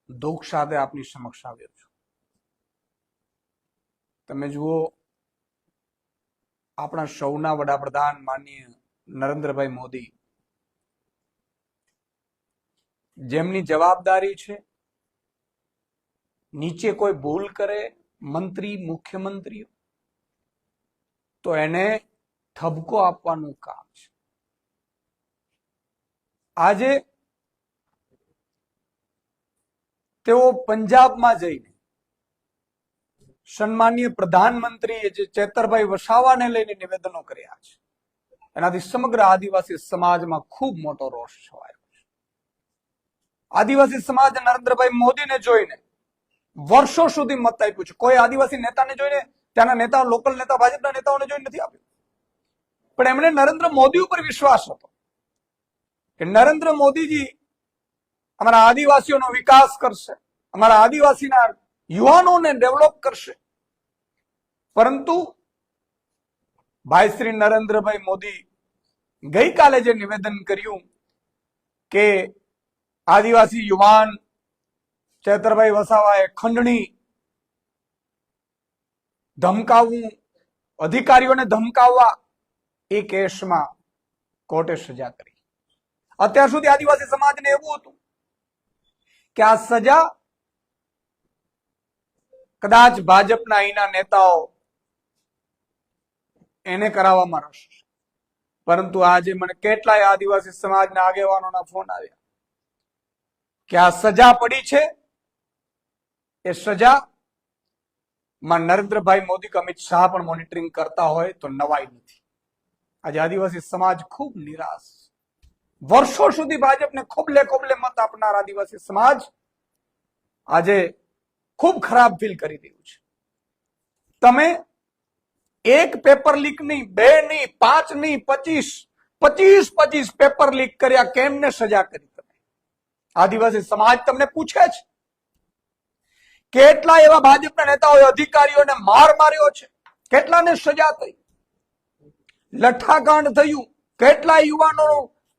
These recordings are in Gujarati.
દુઃખ સાથે આપની સમક્ષ આવ્યો છું. તમે જુઓ, આપણા સૌના વડાપ્રધાન માનનીય નરેન્દ્રભાઈ મોદી, જેમની જવાબદારી છે નીચે કોઈ ભૂલ કરે મંત્રી મુખ્યમંત્રીઓ તો એને ઠપકો આપવાનું કામ છે. આજે તેઓ પંજાબમાં જઈને સન્માનીય પ્રધાનમંત્રીએ જે ચેતરભાઈ વસાવાને લઈને નિવેદનો કર્યા છે, એનાથી સમગ્ર આદિવાસી સમાજમાં ખૂબ મોટો રોષ છવાયો છે. આદિવાસી સમાજ નરેન્દ્રભાઈ મોદીને જોઈને વર્ષો સુધી મત આપ્યું છે. કોઈ આદિવાસી નેતાને જોઈને, ત્યાંના નેતા, લોકલ નેતા, ભાજપના નેતાઓને જોઈને નથી આપ્યું, પણ એમણે નરેન્દ્ર મોદી ઉપર વિશ્વાસ હતો કે નરેન્દ્ર મોદીજી અમારા આદિવાસીઓનો વિકાસ કરશે, અમારા આદિવાસીના યુવાનોને ડેવલપ કરશે. પરંતુ ભાઈ શ્રી નરેન્દ્રભાઈ મોદી ગઈકાલે જે નિવેદન કર્યું કે આદિવાસી યુવાન ચેતરભાઈ વસાવાએ ખંડણી, ધમકાવવું, અધિકારીઓને ધમકાવવા, એ કેસમાં કોર્ટે સજા કરી. અત્યાર સુધી આદિવાસી સમાજને એવું હતું કે આ સજા કદાચ ભાજપના અહીંના નેતાઓ એને કરાવવામાં રસ છે. પરંતુ આજે મને કેટલાય આદિવાસી સમાજના આગેવાનોના ફોન આવ્યા કે આ સજા પડી છે, એ સજામાં નરેન્દ્રભાઈ મોદી કે અમિત શાહ પણ મોનિટરિંગ કરતા હોય તો નવાઈ નથી. આજે આદિવાસી સમાજ ખૂબ નિરાશ, વર્ષો સુધી ભાજપને ખોબલે ખોબલે મત આપનાર આદિવાસી સમાજ આજે ખૂબ ખરાબ ફીલ કરી રહ્યું છે. તમે એક પેપર લીક નહીં, બે નહીં, 5 નહીં, 25 પેપર લીક કર્યા, કેમને સજા કરી? તમે આદિવાસી સમાજ તમને પૂછે છે. કેટલા એવા ભાજપના નેતાઓએ અધિકારીઓને માર માર્યો છે, કેટલાને સજા થઈ, લઠ્ઠાકાંડ થયું, કેટલા યુવાનો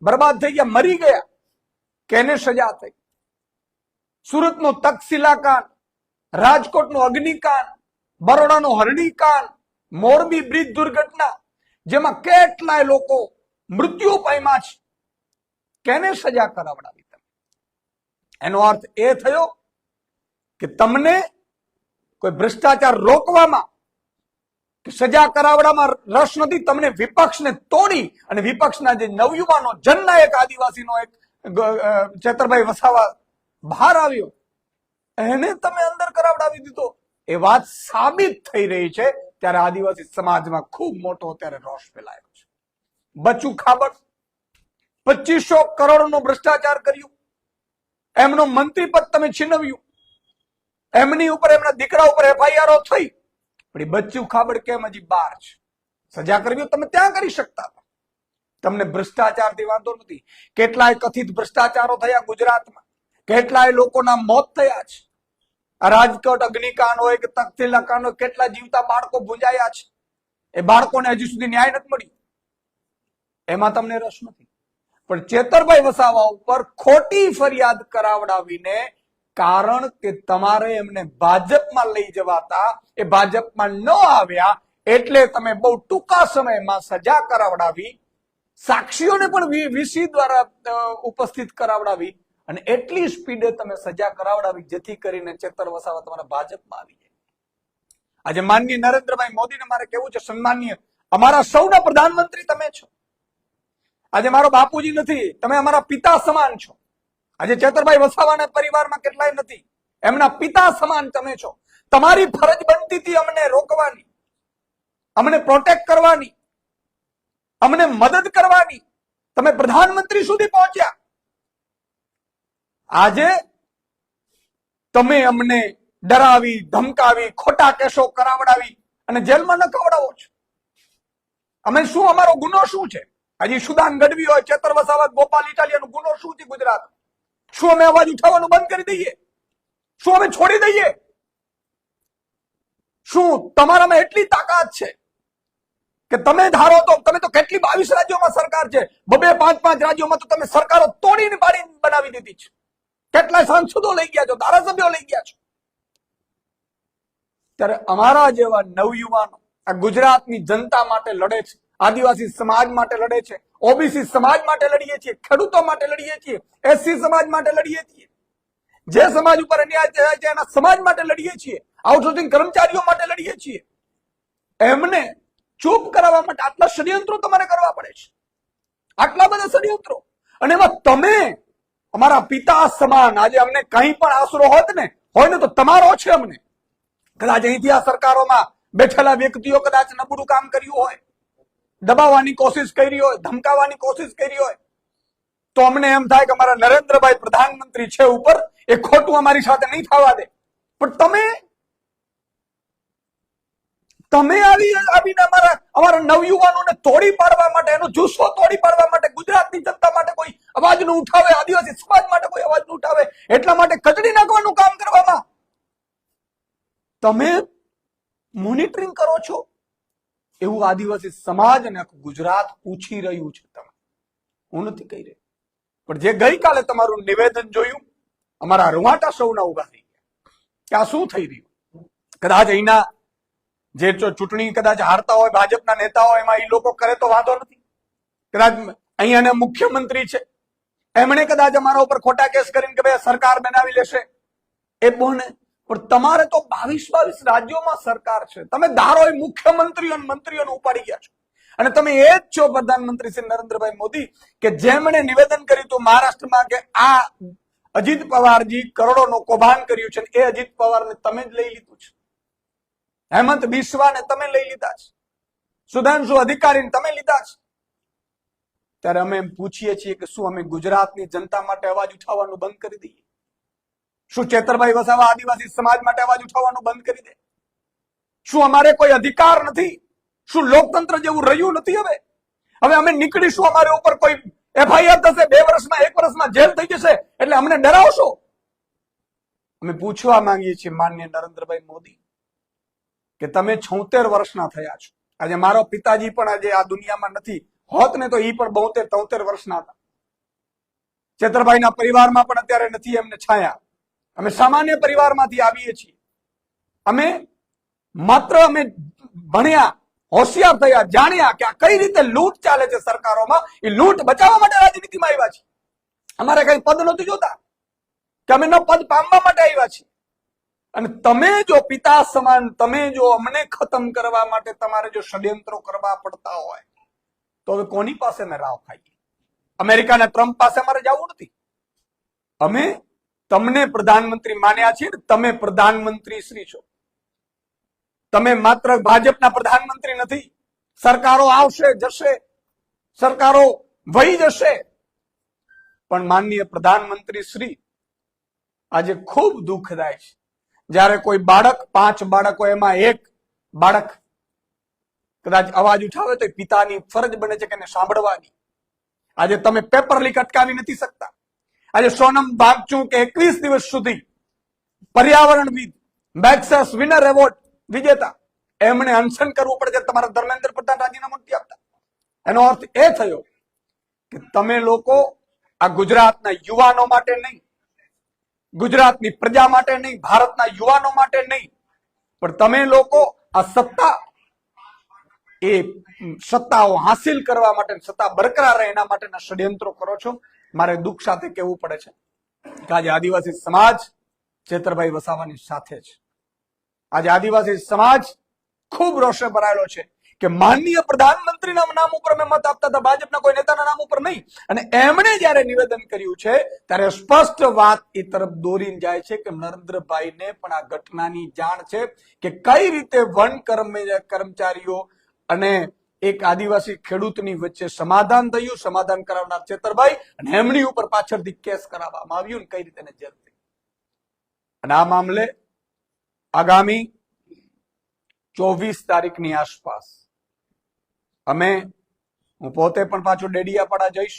બરબાદ થઈ ગયા, મરી ગયા, કેને સજા થઈ? સુરતનો તક્ષશિલા કાંડ, રાજકોટનો અગ્નિકાંડ, બરોડાનો હરણીકાંડ, મોરબી બ્રિજ દુર્ઘટના, જેમાં કેટલાય લોકો મૃત્યુ પામ્યા છે, કેને સજા કરાવડાવી? તમે એનો અર્થ એ થયો કે તમને કોઈ ભ્રષ્ટાચાર રોકવામાં કે સજા કરાવવામાં રસ નથી. તમને વિપક્ષને તોડી અને વિપક્ષના જે નવયુવાનો, જનનાયક આદિવાસીનો એક ચેતરભાઈ વસાવા બહાર આવ્યો, એને તમે અંદર કરાવડાવી દીધો. એ વાત સાબિત થઈ રહી છે. ત્યારે આદિવાસી સમાજમાં ખૂબ મોટો અત્યારે રોષ ફેલાયો છે. બચુ ખાબડ 2500 કરોડનો ભ્રષ્ટાચાર કર્યું, એમનો મંત્રી પદ તમે છીનવ્યું, એમની ઉપર, એમના દીકરા ઉપર FIR થઈ, પણ એ બચ્ચુ ખાબડ કેમ હજી બહાર છે? સજા કરવી તમે ત્યાં કરી શકતા હતા. તમને ભ્રષ્ટાચારથી વાંધો નથી. કેટલાય કથિત ભ્રષ્ટાચારો થયા ગુજરાતમાં, કેટલાય લોકોના મોત થયા છે. આ રાજકોટ અગ્નિકાંડ હોય કે તક્ષશિલા કાંડ હોય, કેટલા જીવતા બાળકો ભૂંજાયા છે. એ બાળકોને હજી સુધી ન્યાય નથી મળ્યો. એમાં તમને રસ નથી. પણ ચેતરભાઈ વસાવા ઉપર ખોટી ફરિયાદ કરાવડાવીને, કારણ કે તમારે એમને ભાજપમાં લઈ જવાતા, એ ભાજપમાં ન આવ્યા એટલે તમે બહુ ટૂંકા સમયમાં સજા કરાવડાવી, સાક્ષીઓને પણ VC દ્વારા ઉપસ્થિત કરાવડાવી, અને એટલી સ્પીડે તમે સજા કરાવડાવી જેથી કરીને ચેતર વસાવા તમારા ભાજપમાં આવી જાય. આજે માનનીય નરેન્દ્રભાઈ મોદીને મારે કહેવું છે, સન્માનીય અમારા સૌના પ્રધાનમંત્રી તમે છો. આજે મારો બાપુજી નથી, તમે અમારા પિતા સમાન છો. આજે ચેતરભાઈ વસાવાના પરિવારમાં કેટલાય નથી, એમના પિતા સમાન તમે છો. તમારી ફરજ બનતી હતી અમને રોકવાની, અમને પ્રોટેક્ટ કરવાની, અમને મદદ કરવાની. તમે પ્રધાનમંત્રી સુધી પહોંચ્યા. આજે તમે અમને ડરાવી, ધમકાવી, ખોટા કેસો કરાવડાવી અને જેલમાં નખાવડાવો છો. અમે શું, અમારો ગુનો શું છે? હજી સુદાન ગઢવી હોય, ચેતર વસાવા, ગોપાલ ઇટાલિયાનો ગુનો શું છે ગુજરાત? શું અમે અવાજ ઉઠાવવાનું બંધ કરી દઈએ? શું અમે છોડી દઈએ? શું તમારામાં એટલી તાકાત છે કે તમે ધારો તો? તમે તો કેટલી 22 રાજ્યોમાં સરકાર છે, 2-5 રાજ્યોમાં તો તમે સરકારો તોડીને પાડીને બનાવી દીધી છે. કેટલાય સાંસદો લઈ ગયા છો, ધારાસભ્યો લઈ ગયા છો. ત્યારે અમારા જેવા નવયુવાનો આ ગુજરાતની જનતા માટે લડે છે, આદિવાસી સમાજ માટે લડે છે, ઓબીસી સમાજ માટે લડીએ છીએ, ખેડૂતો માટે લડીએ છીએ, એસસી સમાજ માટે લડીએ છીએ, જે સમાજ ઉપર અન્યાય થાય છે એના સમાજ માટે લડીએ છીએ, આઉટસોર્સિંગ કર્મચારીઓ માટે લડીએ છીએ. એમને ચૂપ કરાવવા માટે આટલા ષડયંત્રો તમારે કરવા પડે છે, આટલા બધા ષડયંત્રો. અને એમાં તમે અમારા પિતા સમાન, આજે અમને કંઈ પણ આશરો હોય ને તો તમારો છે. અમને કદાચ અહીંથી આ સરકારોમાં બેઠેલા વ્યક્તિઓ કદાચ નબળું કામ કર્યું હોય, દબાવવાની કોશિશ કરી હોય, ધમકાવવાની કોશિશ કરી હોય, તો અમને એમ થાય કે અમારા નરેન્દ્રભાઈ પ્રધાનમંત્રી છે ઉપર, એ ખોટું અમારી સાથે નહીં થવા દે. પણ તમે આવીને અમારા નવયુવાનોને તોડી પાડવા માટે, એનો જુસ્સો તોડી પાડવા માટે, ગુજરાતની જનતા માટે કોઈ અવાજ ન ઉઠાવે, આદિવાસી સમાજ માટે કોઈ અવાજ ન ઉઠાવે, એટલા માટે કચડી નાખવાનું કામ કરવામાં તમે મોનિટરિંગ કરો છો, એવું આદિવાસી સમાજ અને આખું ગુજરાત પૂછી રહ્યું છે. તમે, હું નથી કહી રહ્યો, પણ જે ગઈકાલે તમારું નિવેદન જોયું, અમારા રૂવાટા સૌના ઉભા થઈ ગયા કે આ શું થઈ રહ્યું. કદાચ અહીંના જે ચૂંટણી કદાચ હારતા હોય ભાજપના નેતાઓ, એમાં એ લોકો કરે તો વાંધો નથી. કદાચ અહીંયાના મુખ્યમંત્રી છે, એમણે કદાચ અમારા ઉપર ખોટા કેસ કરીને કે ભાઈ સરકાર બનાવી લેશે, એ બોને. પણ તમારે તો 22 રાજ્યોમાં સરકાર છે. તમે ધારો એ મુખ્યમંત્રીઓ મંત્રીઓને ઉપાડી ગયા છો, અને તમે એ જ છો પ્રધાનમંત્રી શ્રી નરેન્દ્રભાઈ મોદી કે જેમણે નિવેદન કર્યું હતું મહારાષ્ટ્રમાં કે આ અજીત પવારજી કરોડોનું કૌભાંડ કર્યું છે, એ અજીત પવારને તમે જ લઈ લીધું છે, હેમંત બિસ્વાને તમે લઈ લીધા છે, સુધાંશુ અધિકારીને તમે લીધા છે. ત્યારે અમે એમ પૂછીએ છીએ કે શું અમે ગુજરાતની જનતા માટે અવાજ ઉઠાવવાનું બંધ કરી દઈએ? શું ચેતરભાઈ વસાવા આદિવાસી સમાજ માટે અવાજ ઉઠાવવાનું બંધ કરી દે? શું અમારે કોઈ અધિકાર નથી? શું લોકતંત્ર જેવું રહ્યું નથી? હવે અમે નીકળીશું, અમારે ઉપર કોઈ એફઆઈઆર થશે, 2 વર્ષમાં 1 વર્ષમાં જેલ થઈ જશે, એટલે અમને ડરાવશો? અમે પૂછવા માંગીએ છીએ માનનીય નરેન્દ્રભાઈ મોદી કે તમે 76 વર્ષના થયા છો. આજે મારો પિતાજી પણ આજે આ દુનિયામાં નથી હોત ને તો એ પણ 72-73 વર્ષના હતા. ચેતરભાઈના પરિવારમાં પણ અત્યારે નથી એમને છાયા. અમે સામાન્ય પરિવારમાંથી આવીએ છીએ. અમે ભણ્યા, હોશિયાર થયા, જાણ્યા કે આ કઈ રીતે લૂંટ ચાલે છે સરકારોમાં. એ લૂંટ બચાવવા માટે રાજનીતિમાં આવ્યા છે. અમારે કઈ પદ નથી જોતા કે અમે પદ પામવા માટે આવ્યા છીએ. અને તમે જો પિતા સમાન, તમે જો અમને ખતમ કરવા માટે તમારે જો ષડયંત્રો કરવા પડતા હોય તો હવે કોની પાસે અમે રાવ ખાઈએ? અમેરિકાના ટ્રમ્પ પાસે અમારે જવું નથી. અમે તમને પ્રધાનમંત્રી માન્યા છીએ, તમે પ્રધાનમંત્રી શ્રી છો. તમે માત્ર ભાજપના પ્રધાનમંત્રી નથી. સરકારો આવશે જશે, સરકારો વહી જશે, પણ માનનીય પ્રધાનમંત્રી શ્રી આજે ખૂબ દુઃખદાય છે જ્યારે કોઈ બાળક, 5 બાળકો, એમાં એક બાળક કદાચ અવાજ ઉઠાવે તો પિતાની ફરજ બને છે કે એને સાંભળવાની. આજે તમે પેપર લીક અટકાવી નથી શકતા. આજે સોનમ વાંગચુક કે 21 દિવસ સુધી પર્યાવરણવિદ, મેક્સસ વિનર એવોર્ડ વિજેતા, એમણે અનશન કરવું પડે છે. તમારા ધર્મેન્દ્ર પ્રધાન રાજીનામું નથી આપતા. એનો અર્થ એ થયો કે તમે લોકો આ ગુજરાતના યુવાનો માટે નહીં, ગુજરાતની પ્રજા માટે નહીં, ભારતના યુવાનો માટે નહીં, પણ તમે લોકો આ સત્તાઓ હાસિલ કરવા માટે, સત્તા બરકરાર રહે એના માટેના ષડયંત્રો કરો છો. મારે દુઃખ સાથે કહેવું પડે છે કે આજે આદિવાસી સમાજ ચેતરભાઈ વસાવાની સાથે છે. આજે આદિવાસી સમાજ ખૂબ રોષે ભરાયેલો છે કે માનનીય પ્રધાનમંત્રીના નામ ઉપર અમે મત આપતા હતા, ભાજપના કોઈ નેતાના નામ ઉપર નહીં. અને એમણે જયારે નિવેદન કર્યું છે ત્યારે સ્પષ્ટ વાત એ તરફ દોરીને જાય છે કે નરેન્દ્રભાઈને પણ આ ઘટનાની જાણ છે કે કઈ રીતે વન કર્મચારીઓ અને એક આદિવાસી ખેડૂતની વચ્ચે સમાધાન થયું. સમાધાન કરાવનાર ચેતરભાઈ અને એમની ઉપર પાછળથી કેસ કરાવવામાં આવ્યું ને કઈ રીતે જેલ થઈ. અને આ મામલે આગામી 24 તારીખની આસપાસ હું પોતે પણ પાછો ડેડિયાપાડા જઈશ.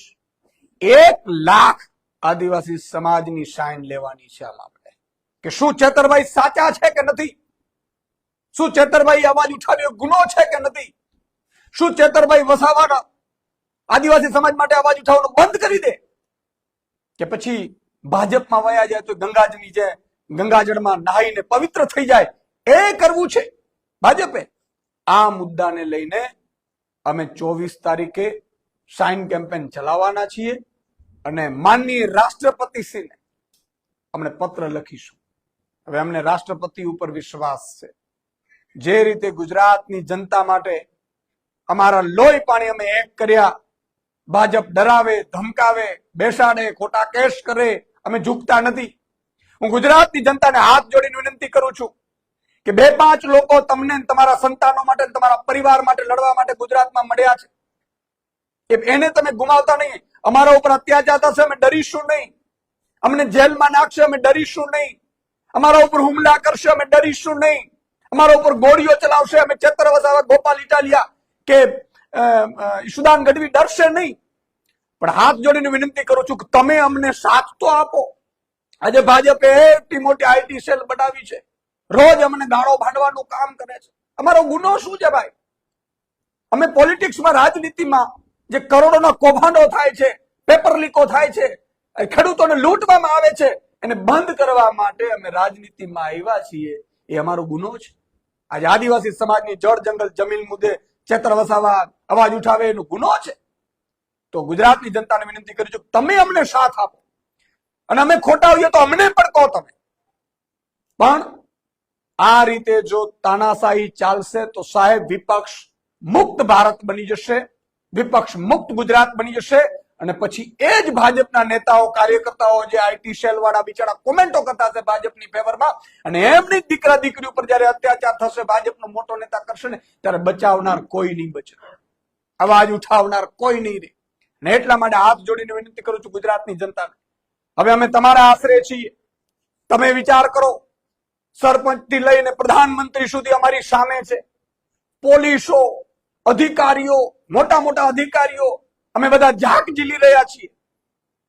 1 લાખ આદિવાસી સમાજની સાઇન લેવાની છે આ મામલે કે શું ચેતરભાઈ સાચા છે કે નથી, શું ચેતરભાઈ અવાજ ઉઠાવ્યો ગુનો છે કે નથી, શું ચેતરભાઈ વસાવાના આદિવાસી સમાજ માટે અવાજ ઉઠાવવાનું બંધ કરી દે કે પછી ભાજપમાં વયા જાય તો ગંગાજળમાં નહાઈને પવિત્ર થઈ જાય, એ કરવું છે ભાજપે. આ મુદ્દાને લઈને અમે 24 તારીખે સાઇન કેમ્પેન ચલાવવાના છીએ અને માનનીય રાષ્ટ્રપતિશ્રીને અમને પત્ર લખીશું. હવે અમને રાષ્ટ્રપતિ ઉપર વિશ્વાસ છે. જે રીતે ગુજરાતની જનતા માટે અમારા લોહી પાણી અમે એક કર્યા, ભાજપ ડરાવે, ધમકાવે, બેસાડે, ખોટા કેસ કરે, અમે ઝૂકતા નથી. હું ગુજરાતની જનતાને હાથ જોડીને વિનંતી કરું છું કે 2-5 લોકો તમને તમારા સંતાનો માટે, તમારા પરિવાર માટે લડવા માટે ગુજરાતમાં મળ્યા છે. એને તમે ગુમાવતા નહીં. અમારા ઉપર અત્યાચાર થશે, અમે ડરીશું નહીં. અમને જેલમાં નાખશે, અમે ડરીશું નહીં. અમારા ઉપર હુમલા કરશે, અમે ડરીશું નહીં. અમારા ઉપર ગોળીઓ ચલાવશે, અમે ચેતર વસાવા, ગોપાલ ઇટાલિયા કે ઈશુદાન ગઢવી ડરશે નહીં. પણ હાથ જોડીને વિનંતી કરું છું કે તમે અમને સાથ તો આપો. આજે ભાજપે એટલી મોટી આઈટી સેલ બનાવી છે, રોજ અમને ગાળો ભાંડવાનું કામ કરે છે. અમારો ગુનો શું છે ભાઈ? અમે પોલિટિક્સમાં, રાજનીતિમાં જે કરોડોના કૌભાંડો થાય છે, પેપર લીકો થાય છે, ખેડૂતોને લૂંટવામાં આવે છે, એને બંધ કરવા માટે અમે રાજનીતિમાં આવ્યા છીએ. એ અમારો ગુનો છે. આજે આદિવાસી સમાજની જળ જંગલ જમીન મુદ્દે ચેતર વસાવા અવાજ ઉઠાવે એનો ગુનો છે. તો ગુજરાતની જનતાને વિનંતી કરી છું કે તમે અમને સાથ આપો, અને અમે ખોટા હોઈએ તો અમને પણ કહો તમે. પણ આ રીતે જો તાનાશાહી ચાલશે તો સાહેબ વિપક્ષ મુક્ત ભારત બની જશે, વિપક્ષ મુક્ત ગુજરાત બની જશે. અને પછી એ જ ભાજપના નેતાઓ, કાર્યકર્તાઓ જે આઈટી સેલ વાળા બિચારા કોમેન્ટો કરતા હશે ભાજપની ફેવરમાં, અને એમની દીકરા દીકરી ઉપર જયારે અત્યાચાર થશે, ભાજપનો મોટો નેતા કરશે ને, ત્યારે બચાવનાર કોઈ નહીં બચે, અવાજ ઉઠાવનાર કોઈ નહીં રહે. અને એટલા માટે હાથ જોડીને વિનંતી કરું છું ગુજરાતની જનતાને, હવે અમે તમારા આશરે છીએ. તમે વિચાર કરો, સરપંચ થી લઈને પ્રધાનમંત્રી સુધી અમારી સામે છે. પોલીસો, અધિકારીઓ, મોટા મોટા અધિકારીઓ, અમે બધા જાગ ઝીલી રહ્યા છીએ.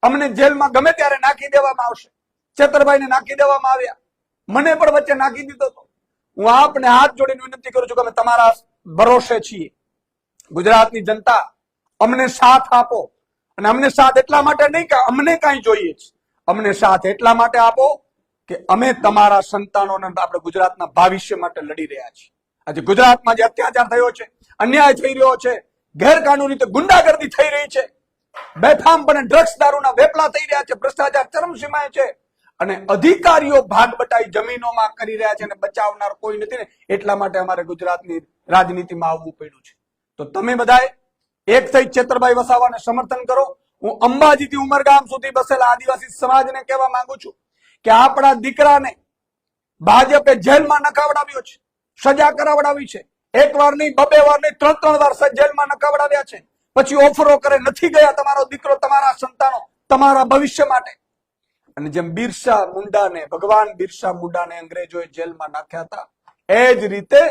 અમને જેલમાં ગમે ત્યારે નાખી દેવામાં આવશે. ચેતરભાઈને નાખી દેવામાં આવ્યા, મને પણ વચ્ચે નાખી દીધો હતો. હું આપને હાથ જોડીને વિનંતી કરું છું કે અમે તમારા ભરોસે છીએ. ગુજરાતની જનતા અમને સાથ આપો. અને અમને સાથ એટલા માટે નહીં કે અમને કાંઈ જોઈએ છે, અમને સાથ એટલા માટે આપો કે અમે તમારા સંતાનોને, આપણે ગુજરાતના ભવિષ્ય માટે લડી રહ્યા છીએ. આજે ગુજરાતમાં જે અત્યાચાર થયો છે, અન્યાય થઈ રહ્યો છે, ગેરકાનૂની રીતે ગુંડાગર્દી થઈ રહી છે, બેફામપણે ડ્રગ્સ દારૂના વેપલા થઈ રહ્યા છે, ભ્રષ્ટાચાર ચરમસીમાએ છે, અને અધિકારીઓ ભાગ બટાઈ જમીનોમાં કરી રહ્યા છે, અને બચાવનાર કોઈ નથી ને, એટલા માટે અમારે ગુજરાતની રાજનીતિમાં આવવું પડ્યું છે. તો તમે બધાએ એક થઈ ચેતરભાઈ વસાવાને સમર્થન કરો. હું અંબાજીથી ઉમરગામ સુધી બસેલા આદિવાસી સમાજને કહેવા માંગુ છું કે આપણા દીકરાને ભાજપે જેલમાં નખાવડાવ્યો છે, સજા કરાવડાવી છે. 1 વાર નહીં, 2 વાર નહીં, 3 વાર જેલમાં નખાવડાવ્યા છે. પછી ઓફરો કરે, નથી ગયા તમારો દીકરો, તમારા સંતાનો, તમારા ભવિષ્ય માટે. અને જેમ બિરસા મુંડાને, ભગવાન બિરસા મુંડાને અંગ્રેજોએ જેલમાં નાખ્યા હતા, એ જ રીતે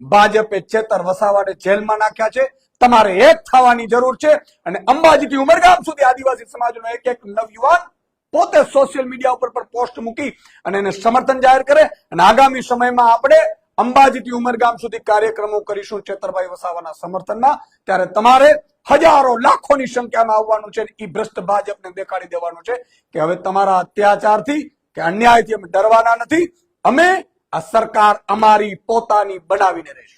ભાજપે ચેતર વસાવાને જેલમાં નાખ્યા છે. તમારે એક થવાની જરૂર છે. અને અંબાજીથી ઉમરગામ સુધી આદિવાસી સમાજનો એક નવયુવાન પોતે સોશિયલ મીડિયા ઉપર પણ પોસ્ટ મૂકી અને એને સમર્થન જાહેર કરે. અને આગામી સમયમાં આપણે અંબાજીથી ઉમરગામ સુધી કાર્યક્રમો કરીશું ચેતરભાઈ વસાવાના સમર્થનમાં. ત્યારે તમારે હજારો, લાખોની સંખ્યામાં આવવાનું છે. એ ભ્રષ્ટ ભાજપને દેખાડી દેવાનું છે કે હવે તમારા અત્યાચારથી કે અન્યાયથી અમે ડરવાના નથી. અમે આ સરકાર અમારી પોતાની બનાવીને રહીશું.